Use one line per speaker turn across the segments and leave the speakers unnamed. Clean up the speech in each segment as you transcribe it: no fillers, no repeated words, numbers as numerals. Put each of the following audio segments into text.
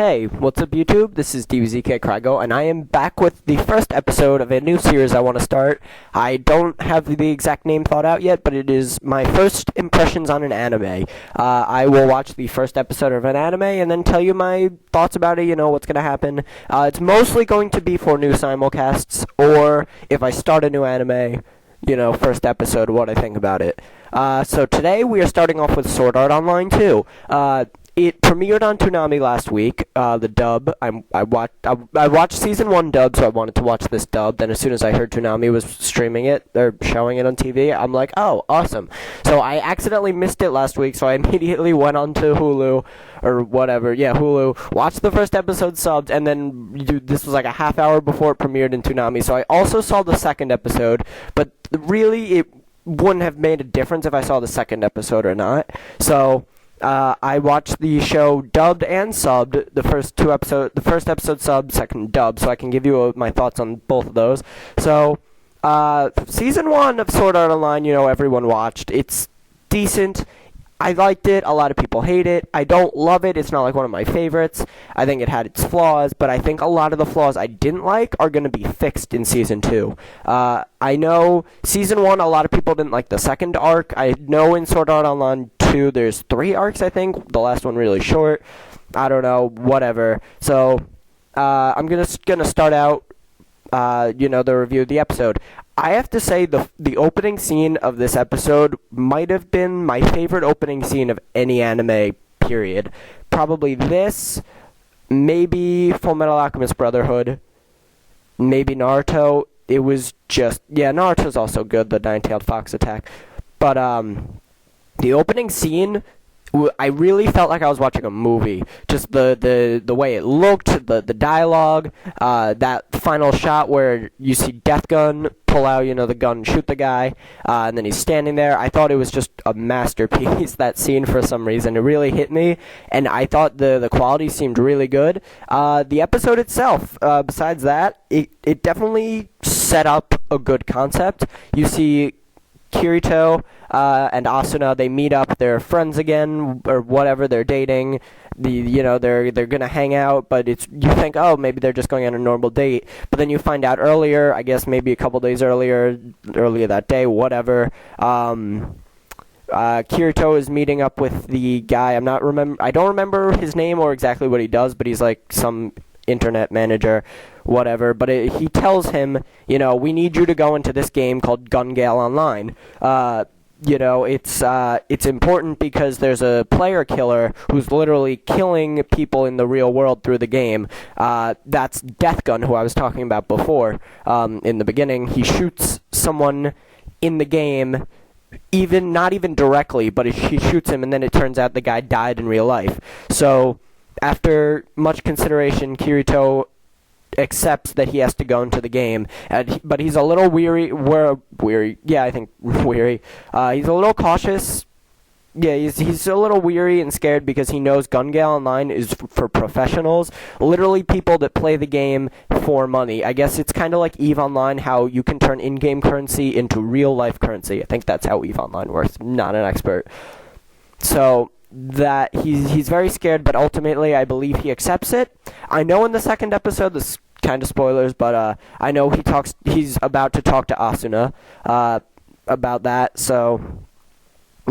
Hey, what's up YouTube? This is Dbzkcraigo, and I am back with the first episode of a new series I want to start. I don't have the exact name thought out yet, but it is my first impressions on an anime. I will watch the first episode of an anime and then tell you my thoughts about it, what's going to happen. It's mostly going to be for new simulcasts, or if I start a new anime, first episode, what I think about it. So today we are starting off with Sword Art Online 2. It premiered on Toonami last week, the dub. I watched Season 1 dub, so I wanted to watch this dub. Then as soon as I heard Toonami was streaming it, or showing it on TV, I'm like, oh, awesome. So I accidentally missed it last week, so I immediately went on to Hulu, or whatever, Hulu, watched the first episode subbed, and then this was like a half hour before it premiered in Toonami. So I also saw the second episode, but really it wouldn't have made a difference if I saw the second episode or not. So I watched the show dubbed and subbed. The first episode subbed, second dubbed, so I can give you my thoughts on both of those. So, Season 1 of Sword Art Online, everyone watched. It's decent. I liked it. A lot of people hate it. I don't love it. It's not like one of my favorites. I think it had its flaws, but I think a lot of the flaws I didn't like are going to be fixed in Season 2. I know Season 1, a lot of people didn't like the second arc. I know in Sword Art Online 2, there's 3 arcs, I think. The last one really short. I don't know, whatever. So, I'm gonna start out, the review of the episode. I have to say the opening scene of this episode might have been my favorite opening scene of any anime, period. Probably this, maybe Fullmetal Alchemist Brotherhood, maybe Naruto. It was just, Naruto's also good, the Nine-Tailed Fox attack. But, the opening scene, I really felt like I was watching a movie. Just the way it looked, the dialogue, that final shot where you see Death Gun pull out, the gun and shoot the guy, and then he's standing there. I thought it was just a masterpiece, that scene, for some reason. It really hit me, and I thought the quality seemed really good. The episode itself, besides that, it definitely set up a good concept. You see Kirito and Asuna, they meet up, they're friends again, or whatever, they're dating, they're gonna hang out, but you think, oh, maybe they're just going on a normal date, but then you find out earlier, I guess maybe a couple days earlier that day, whatever, Kirito is meeting up with the guy, I don't remember his name or exactly what he does, but he's like some internet manager, whatever, but he tells him, we need you to go into this game called Gun Gale Online. It's important because there's a player killer who's literally killing people in the real world through the game. That's Death Gun, who I was talking about before, in the beginning. He shoots someone in the game, not even directly, but he shoots him, and then it turns out the guy died in real life. So, after much consideration, Kirito accepts that he has to go into the game, but he's a little weary. I think weary. He's a little cautious. Yeah, he's a little weary and scared because he knows Gun Gale Online is for professionals, literally people that play the game for money. I guess it's kind of like EVE Online, how you can turn in-game currency into real-life currency. I think that's how EVE Online works. I'm not an expert. So that he's very scared, but ultimately I believe he accepts it. I know in the second episode, this kind of spoilers, but I know he's about to talk to Asuna about that, so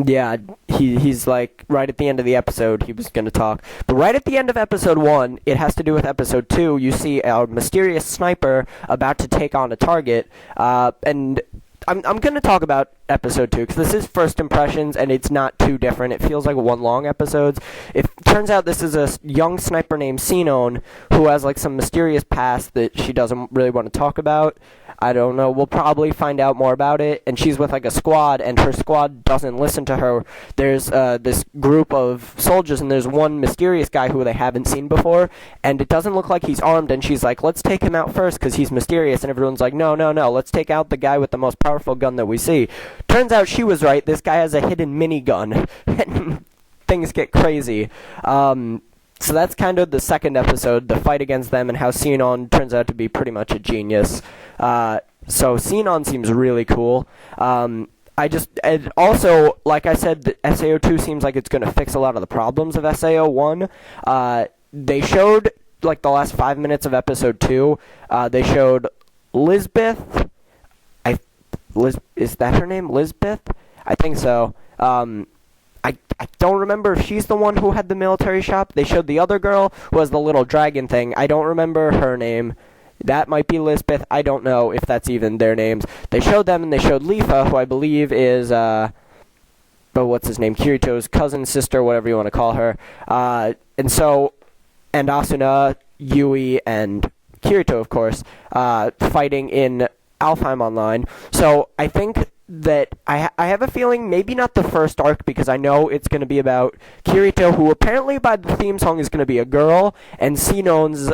yeah, he's like, right at the end of the episode, he was going to talk. But right at the end of episode 1, it has to do with episode 2, you see a mysterious sniper about to take on a target, and I'm going to talk about episode 2, because this is first impressions, and it's not too different. It feels like one long episode. It turns out this is a young sniper named Sinon, who has, like, some mysterious past that she doesn't really want to talk about. I don't know. We'll probably find out more about it. And she's with, like, a squad, and her squad doesn't listen to her. There's this group of soldiers, and there's one mysterious guy who they haven't seen before, and it doesn't look like he's armed, and she's like, let's take him out first, because he's mysterious, and everyone's like, no, let's take out the guy with the most powerful gun that we see. Turns out she was right. This guy has a hidden minigun, and things get crazy. So that's kind of the second episode, the fight against them, and how Sinon turns out to be pretty much a genius. So Sinon seems really cool. And also, like I said, SAO2 seems like it's going to fix a lot of the problems of SAO1. they showed, like, the last 5 minutes of episode 2. They showed Lisbeth. Is that her name? Lisbeth? I think so. I don't remember if she's the one who had the military shop. They showed the other girl who has the little dragon thing. I don't remember her name. That might be Lisbeth. I don't know if that's even their names. They showed them, and they showed Lifa, who I believe is, but what's his name? Kirito's cousin, sister, whatever you want to call her. And Asuna, Yui, and Kirito, of course, fighting in Alfheim Online. So I think that I have a feeling, maybe not the first arc, because I know it's going to be about Kirito, who apparently by the theme song is going to be a girl, and Sinon's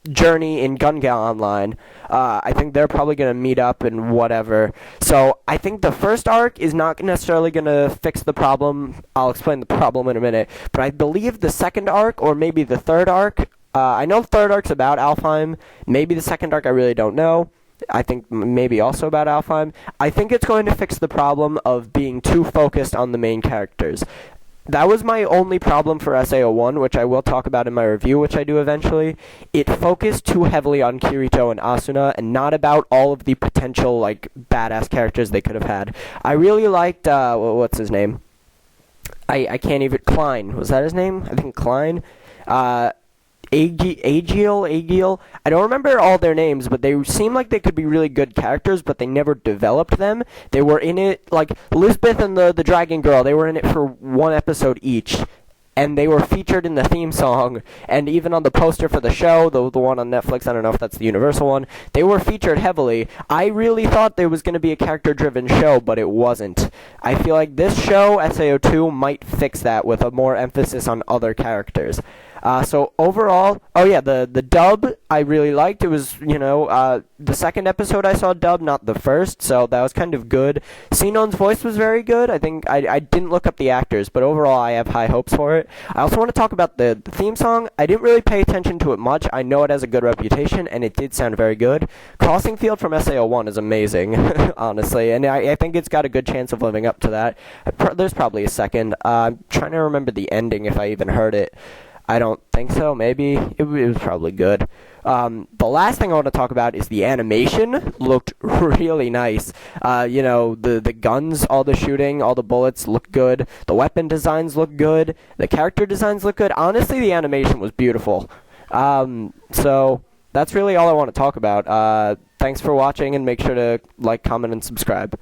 journey in Gun Online. I think they're probably going to meet up and whatever. So I think the first arc is not necessarily going to fix the problem. I'll explain the problem in a minute. But I believe the second arc, or maybe the third arc, I know the third arc's about Alfheim. Maybe the second arc, I really don't know. I think maybe also about Alfheim. I think it's going to fix the problem of being too focused on the main characters. That was my only problem for SAO1, which I will talk about in my review, which I do eventually. It focused too heavily on Kirito and Asuna, and not about all of the potential, like, badass characters they could have had. I really liked, what's his name? I can't even, Klein. Was that his name? I think Klein. Agiel. I don't remember all their names, but they seem like they could be really good characters, but they never developed them. They were in it, like Lisbeth and the Dragon Girl, they were in it for one episode each, and they were featured in the theme song, and even on the poster for the show, the one on Netflix, I don't know if that's the Universal one, they were featured heavily. I really thought there was going to be a character-driven show, but it wasn't. I feel like this show, SAO2, might fix that with a more emphasis on other characters. So overall, the dub I really liked. It was, the second episode I saw dub, not the first, so that was kind of good. Sinon's voice was very good. I think I didn't look up the actors, but overall I have high hopes for it. I also want to talk about the theme song. I didn't really pay attention to it much. I know it has a good reputation, and it did sound very good. Crossing Field from SAO1 is amazing, honestly, and I think it's got a good chance of living up to that. There's probably a second. I'm trying to remember the ending, if I even heard it. I don't think so. Maybe. It was probably good. The last thing I want to talk about is the animation. Looked really nice. The guns, all the shooting, all the bullets look good. The weapon designs look good. The character designs look good. Honestly, the animation was beautiful. So that's really all I want to talk about. Thanks for watching, and make sure to like, comment, and subscribe.